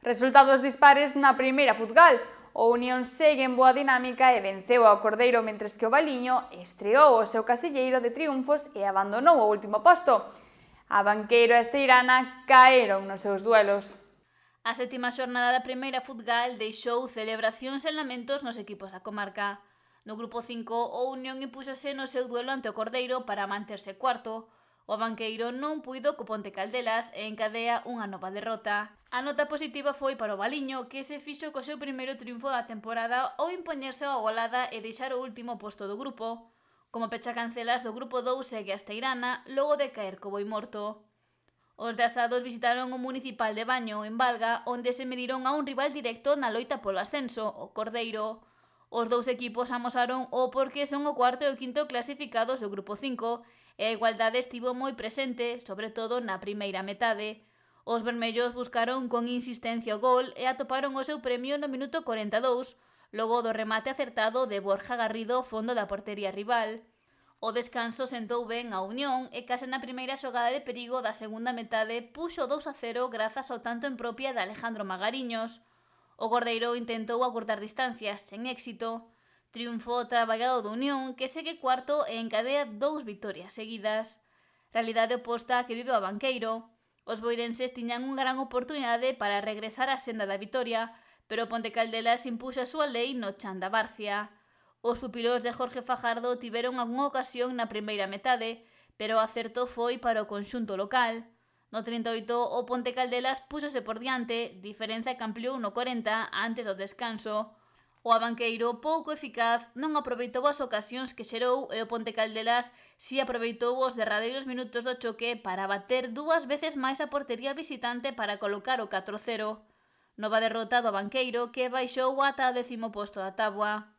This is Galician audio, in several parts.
Resultados dispares na primeira futgal. O Unión segue en boa dinámica e venceu ao Cordeiro, mentres que o Valiño estreou o seu casilleiro de triunfos e abandonou o último posto. A Banqueiro e a Esteirana caeron nos seus duelos. A sétima xornada da primeira futgal deixou celebracións e lamentos nos equipos da comarca. No grupo 5, o Unión impúxose no seu duelo ante o Cordeiro para manterse cuarto. O Banqueiro non puido co Ponte Caldelas e encadea unha nova derrota. A nota positiva foi para o Valiño, que se fixo co seu primeiro triunfo da temporada ao impoñerse a golada e deixar o último posto do grupo. Como pechacancelas do grupo 2 segue a Esteirana, logo de caer co Boimorto. Os de Asados visitaron o Municipal de Baño, en Valga, onde se mediron a un rival directo na loita polo ascenso, o Cordeiro. Os dous equipos amosaron o porqué son o cuarto e o quinto clasificados do grupo 5, e a igualdade estivo moi presente, sobre todo na primeira metade. Os vermellos buscaron con insistencia o gol e atoparon o seu premio no minuto 42, logo do remate acertado de Borja Garrido fondo da portería rival. O descanso sentou ben a Unión e case na primeira xogada de perigo da segunda metade puxo 2-0 grazas ao tanto en propia de Alejandro Magariños. O Cordeiro intentou acurtar distancias, sen éxito. Triunfo traballado do Unión, que segue cuarto e encadea 2 victorias seguidas. Realidade oposta a que vive o Banqueiro. Os boirenses tiñan unha gran oportunidade para regresar á senda da vitoria, pero Ponte Caldelas impuxo a súa lei no chan da Barcia. Os pupilos de Jorge Fajardo tiveron algunha ocasión na primeira metade, pero o acerto foi para o conxunto local. No 38, o Ponte Caldelas púxose por diante, diferenza que ampliou no 40 antes do descanso. O Abanqueiro, pouco eficaz, non aproveitou as ocasións que xerou e o Ponte Caldelas si aproveitou os derradeiros minutos do choque para bater 2 veces máis a portería visitante para colocar o 4-0. Nova derrota do Abanqueiro que baixou ata o 10º posto da táboa.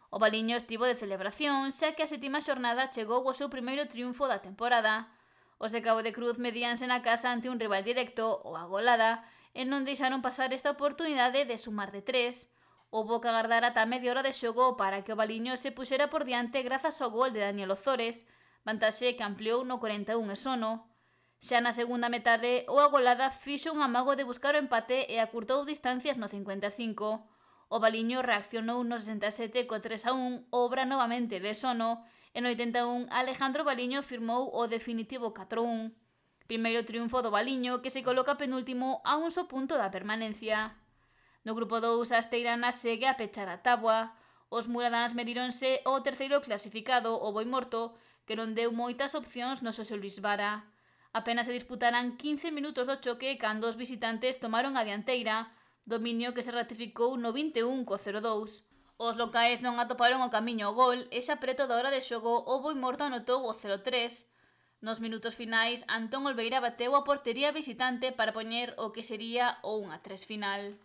O Valiño estivo de celebración, xa que a sétima xornada chegou o seu primeiro triunfo da temporada. Os de Cabo de Cruz medíanse na casa ante un rival directo, o Agolada, e non deixaron pasar esta oportunidade de sumar de 3. Houbo que agardar ata media hora de xogo para que o Valiño se puxera por diante grazas ao gol de Daniel Ozores, vantaxe que ampliou no 41 e sono. Xa na segunda metade, o Agolada fixo un amago de buscar o empate e acurtou distancias no 55. O Valiño reaccionou no 67 co 3-1, obra novamente de sono, e no 81 Alejandro Valiño firmou o definitivo 4-1. Primeiro triunfo do Valiño, que se coloca penúltimo a un só punto da permanencia. No grupo 2, a Esteirana segue a pechar a táboa. Os muradáns medíronse o terceiro clasificado, o Boimorto, que non deu moitas opcións no Xosé Luís Vara. Apenas se disputaran 15 minutos do choque cando os visitantes tomaron a dianteira, dominio que se ratificou no 21 co 0-2. Os locais non atoparon o camiño ao gol e xa preto da hora de xogo o Boimorto anotou o 0-3. Nos minutos finais, Antón Olveira bateu a portería visitante para poñer o que sería o 1-3 final.